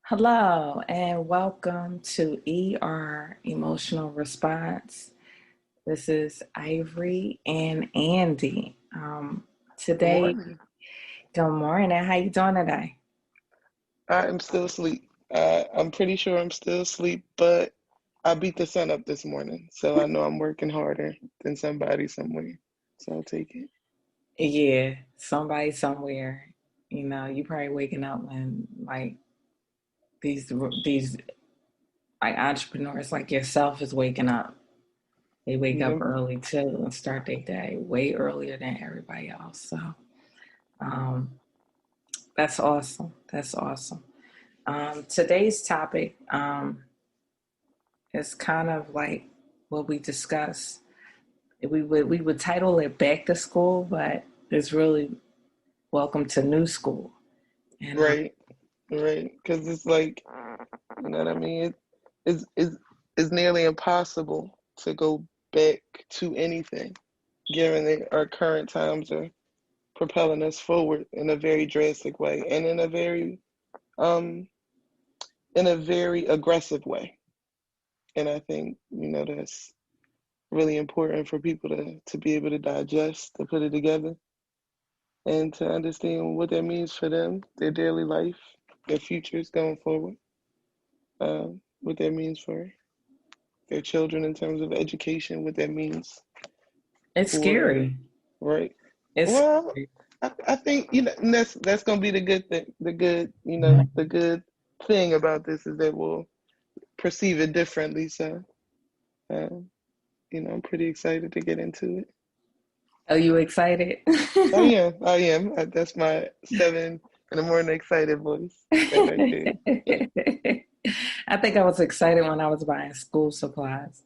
Hello and welcome to ER Emotional Response. This is Ivory and Andy. Good Today, morning. good morning. How you doing today? I am still asleep. I'm pretty sure I'm still asleep, but I beat the sun up this morning, so I know I'm working harder than somebody somewhere. So I'll take it. Yeah, somebody somewhere. You probably waking up when these like entrepreneurs like yourself is waking up. They wake up Yeah, early too and start their day way earlier than everybody else. So um, that's awesome. That's awesome. Today's topic is kind of like what we discussed. We would title it "Back to School," but it's really "Welcome to New School." And right, right. Because it's like, you know what I mean? It's nearly impossible to go back to anything, given that our current times are propelling us forward in a very drastic way and um in a very aggressive way. And I think, that's really important for people to be able to digest, to put it together, and to understand what that means for them, their daily life, their futures going forward, what that means for their children in terms of education, what that means it's for, scary. right? It's Well, scary. I think, and that's going to be the good thing, the good thing about this is that we'll perceive it differently. So, um, I'm pretty excited to get into it. Are you excited? I am. I am. That's my 7 in the morning excited voice. That right there. I think I was excited when I was buying school supplies.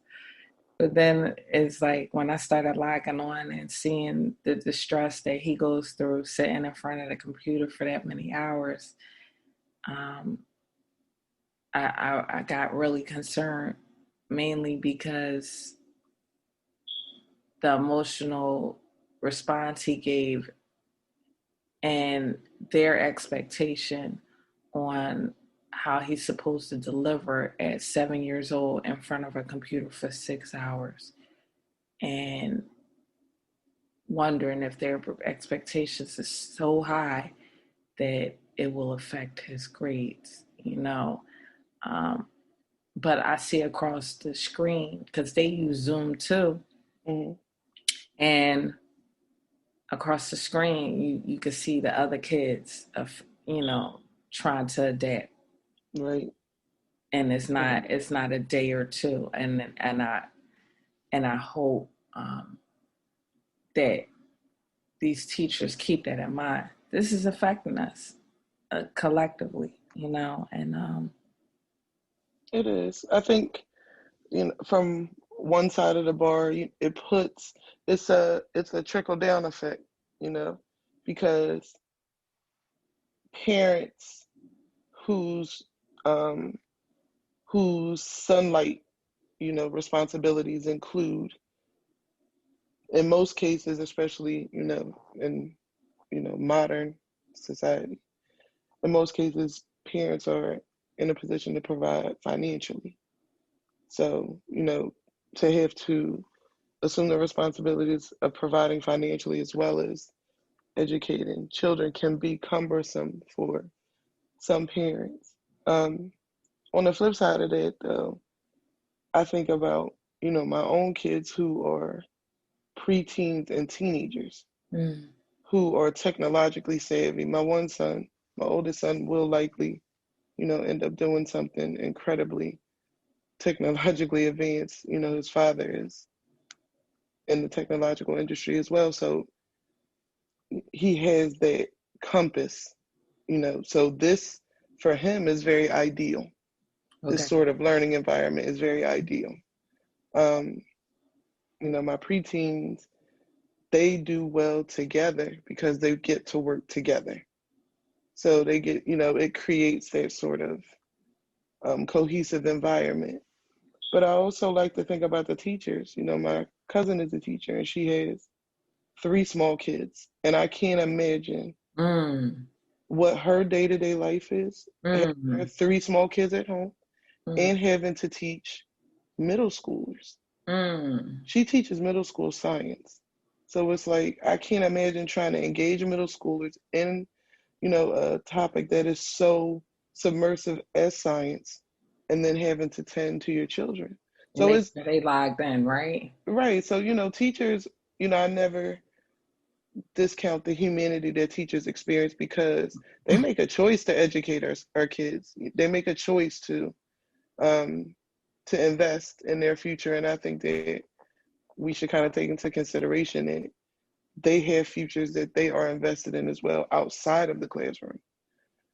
But then it's like when I started logging on and seeing the distress that he goes through sitting in front of the computer for that many hours, um, I got really concerned, mainly because the emotional response he gave and their expectation on how he's supposed to deliver at 7 years old in front of a computer for 6 hours. And wondering if their expectations is so high that it will affect his grades. Um, but I see across the screen because they use Zoom too, Hmm. and across the screen you can see the other kids of trying to adapt, Right. and it's Right. not it's not a day or two, and I hope that these teachers keep that in mind. This is affecting us collectively, and It is. I think, from one side of the bar, it's a trickle down effect, you know, because parents whose um whose sunlight, responsibilities include, in most cases, especially, in modern society, in most cases, parents are in a position to provide financially. So, to have to assume the responsibilities of providing financially as well as educating children can be cumbersome for some parents. Um, on the flip side of that, though, I think about, my own kids who are preteens and teenagers mm, who are technologically savvy. My oldest son, will likely, end up doing something incredibly technologically advanced. His father is in the technological industry as well. So he has that compass, So this, for him, is very ideal. This okay, sort of learning environment is very ideal. Um, my preteens, they do well together because they get to work together. So they get, it creates that sort of cohesive environment. But I also like to think about the teachers. My cousin is a teacher and she has three small kids. And I can't imagine mm, what her day-to-day life is, having her Mm, 3 small kids at home, mm, and having to teach middle schoolers. mm. She teaches middle school science. So it's like I can't imagine trying to engage middle schoolers in, a topic that is so submersive as science and then having to tend to your children. And So make it's sure they logged in, right? right. So, teachers, I never discount the humanity that teachers experience because they make a choice to educate our kids. They make a choice um, to invest in their future. And I think that we should kind of take into consideration that they have futures that they are invested in as well outside of the classroom.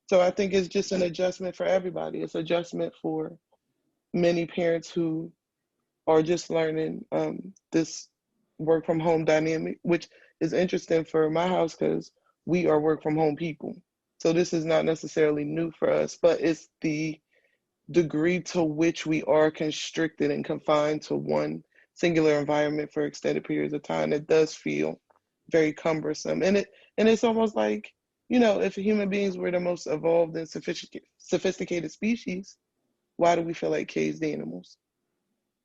So I think it's just an adjustment for everybody. It's adjustment for many parents who are just learning this work from home dynamic, which is interesting for my house because we are work from home people. So this is not necessarily new for us, but it's the degree to which we are constricted and confined to one singular environment for extended periods of time that does feel very cumbersome. And it's almost like, if human beings were the most evolved and sophisticated species, why do we feel like caged animals?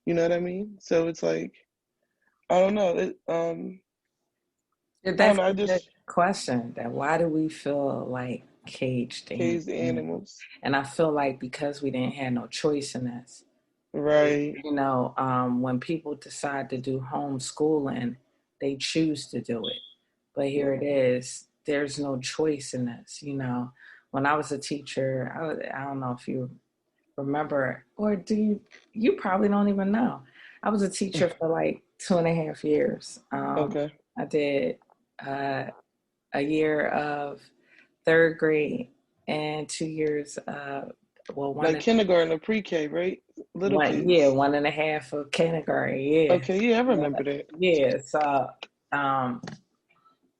You know what I mean? So it's like, I don't know. Yeah, I don't that's know. I a good just question. That why do we feel like caged in caged animals? animals. And I feel like because we didn't have no choice in this. Right. When people decide to do homeschooling, they choose to do it. But here it is. There's no choice in this. When I was a teacher, I don't know if you remember, or do you? You probably don't even know. I was a teacher for like 2.5 years. Okay. I did uh, a year of third grade and 2 years. Well, one Like and kindergarten or pre-K, right? Little one, yeah, kids. 1.5 of kindergarten. Yeah, Okay, yeah, I yeah, remember that. yeah. So um,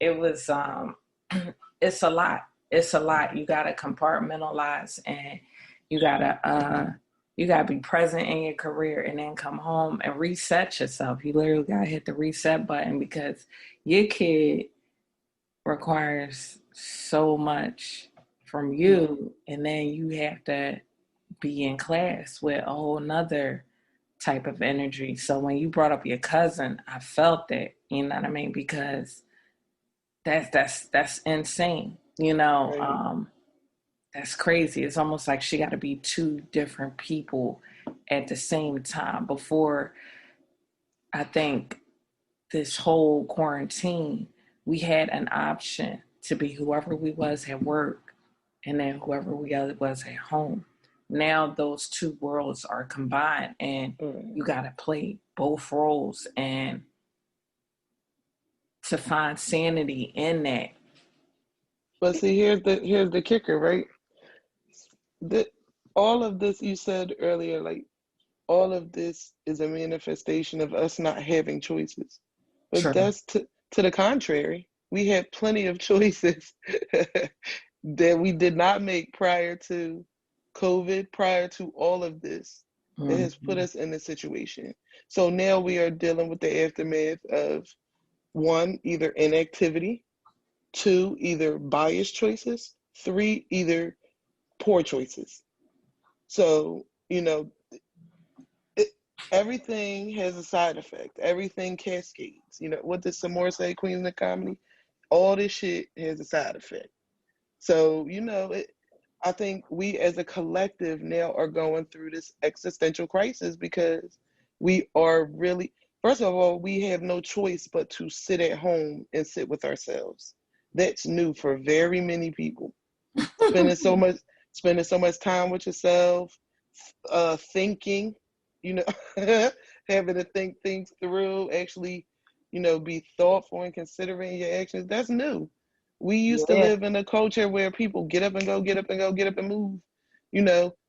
it was it's a lot. It's a lot. You gotta compartmentalize, and you gotta uh you gotta be present in your career and then come home and reset yourself. You literally gotta hit the reset button because your kid requires so much from Yeah. you, and then you have to be in class with a whole nother type of energy. So when you brought up your cousin, I felt it, you know what I mean? Because that's insane. Right. That's crazy. It's almost like she got to be two different people at the same time. Before, I think this whole quarantine, we had an option to be whoever we was at work and then whoever we was at home. Now those two worlds are combined, and Right. you got to play both roles, and to find sanity in that. But see, here's the kicker, right? The, all of this you said earlier, like all of this is a manifestation of us not having choices. But True. that's to the contrary. We had plenty of choices that we did not make prior to COVID, prior to all of this that has put Mm-hmm. us in this situation. So now we are dealing with the aftermath of one, either inactivity, two, either biased choices, three, either poor choices. So, it, everything has a side effect. Everything cascades. What did Samora say, Queen of the Comedy? All this shit has a side effect. So, I think we as a collective now are going through this existential crisis because we are really, first of all, we have no choice but to sit at home and sit with ourselves. That's new for very many people. Spending so much, spending so much time with yourself, thinking, you know, having to think things through, actually, be thoughtful and considering your actions. That's new. We used to Yeah, live in a culture where people get up and go, get up and go, get up and move,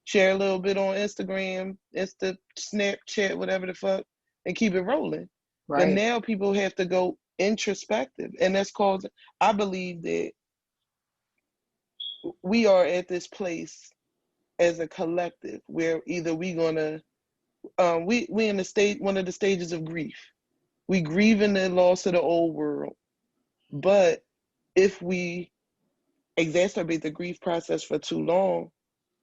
share a little bit on Instagram, Snapchat, whatever the fuck, and keep it rolling. But right. now people have to go introspective. And that's caused, I believe that we are at this place as a collective where either we gonna we in the state one of the stages of grief. We grieve in the loss of the old world, but if we exacerbate the grief process for too long,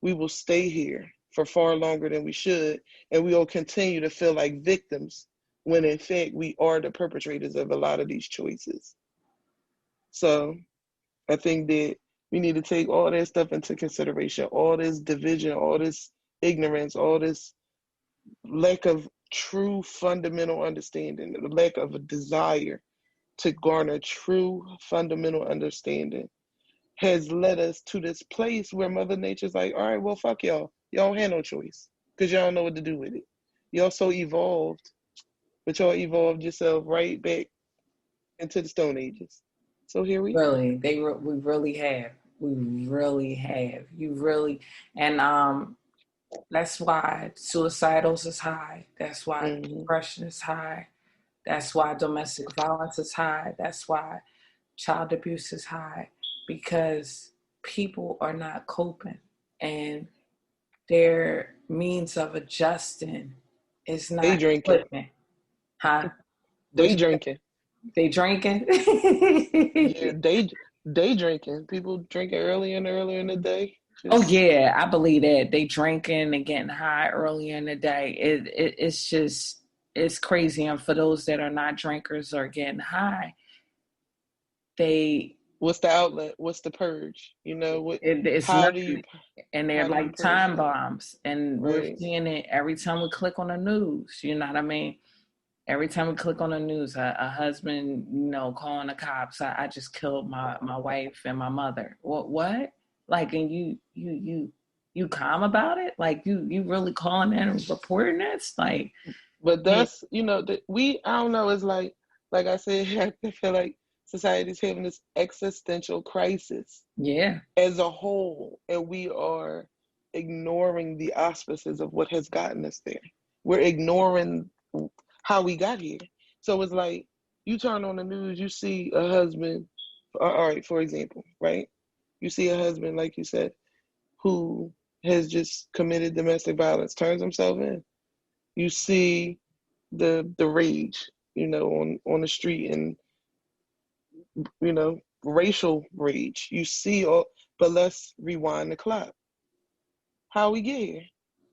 we will stay here for far longer than we should, and we will continue to feel like victims when in fact we are the perpetrators of a lot of these choices. So I think that we need to take all that stuff into consideration, all this division, all this ignorance, all this lack of true fundamental understanding, the lack of a desire to garner true fundamental understanding has led us to this place where Mother Nature's like, all right, well, fuck y'all. Y'all don't have no choice because y'all don't know what to do with it. Y'all so evolved, but y'all evolved yourself right back into the Stone Ages. So here we are. Really, we really have. We really have. You really, and that's why suicidals is high. That's why Mm-hmm. depression is high. That's why domestic violence is high. That's why child abuse is high, because people are not coping, and their means of adjusting is Day not drinking. clicking. Huh? What Day you say? drinking. They drinking? Yeah, day drinking. People drinking earlier in the day. Oh Just yeah, I believe that they drinking and getting high early in the day. It's just it's crazy. And for those that are not drinkers or getting high, they what's the outlet? What's the purge? You know what? it's How do nothing. you And they're how do you like purge time that? bombs. And we're Right. seeing it every time we click on the news. You know what I mean? Every time we click on the news, a husband, calling the cops. I just killed my wife and my mother. What? Like, and you calm about it? Like you really calling in and reporting this? Like, But yeah, that's we I don't know. It's like I said, I feel like society's having this existential crisis yeah, as a whole, and we are ignoring the auspices of what has gotten us there. We're ignoring how we got here. So it's like you turn on the news, you see a husband. All right, for example, right? You see a husband, like you said, who has just committed domestic violence, turns himself in. You see the rage, on the street, and racial rage. You see all, but let's rewind the clock. How we get here?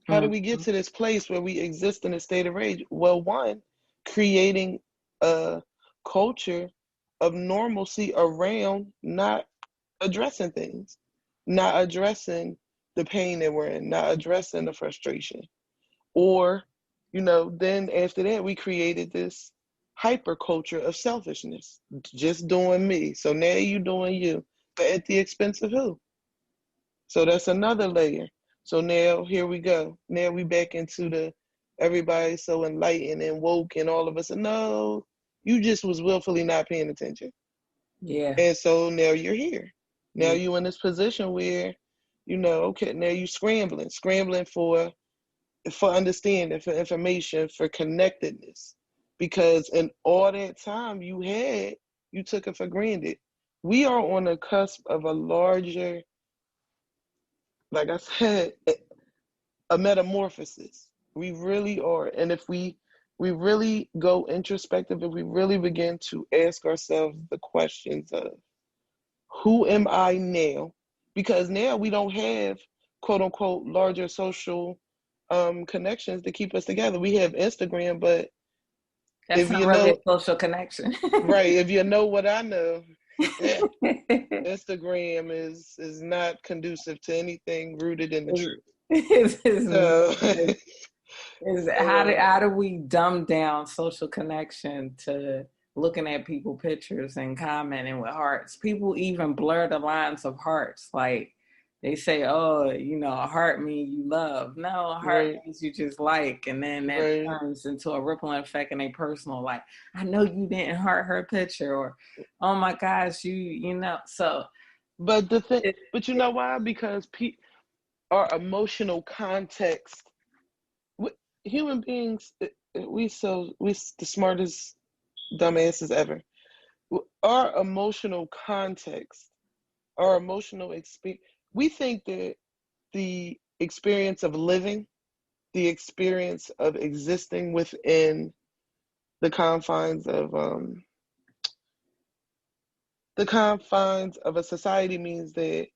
How do mm, we get to this place where we exist in a state of rage? Well, one, creating a culture of normalcy around not addressing things, not addressing the pain that we're in, not addressing the frustration. Or, then after that, we created this hyper culture of selfishness, just doing me. So now you doing you, but at the expense of who? So that's another layer. So now here we go. Now we back into the everybody's so enlightened and woke, and all of us. No, you just was willfully not paying attention. yeah, And so now you're here. Now yeah, you in this position where, okay, now you scrambling for understanding, for information, for connectedness. Because in all that time you had, you took it for granted. We are on the cusp of a larger, like I said, a metamorphosis. We really are. And if we really go introspective, and we really begin to ask ourselves the questions of who am I now? Because now we don't have quote unquote larger social connections to keep us together. We have Instagram, but that's if not you really a know, social connection. right, if you know what I know, Instagram is not conducive to anything rooted in the truth. So, is how do so how do we dumb down social connection to looking at people pictures and commenting with hearts? People even blur the lines of hearts. Like they say, oh, a heart means you love. No, a heart right, means you just like, and then that right. turns into a rippling effect in a personal. Like, I know you didn't heart her picture, or oh my gosh, So But the thing, it, but you know why? Because our emotional context, we, human beings, we the smartest dumbasses ever. Our emotional context, our emotional experience. We think that the experience of living, the experience of existing within the confines of the confines of a society means that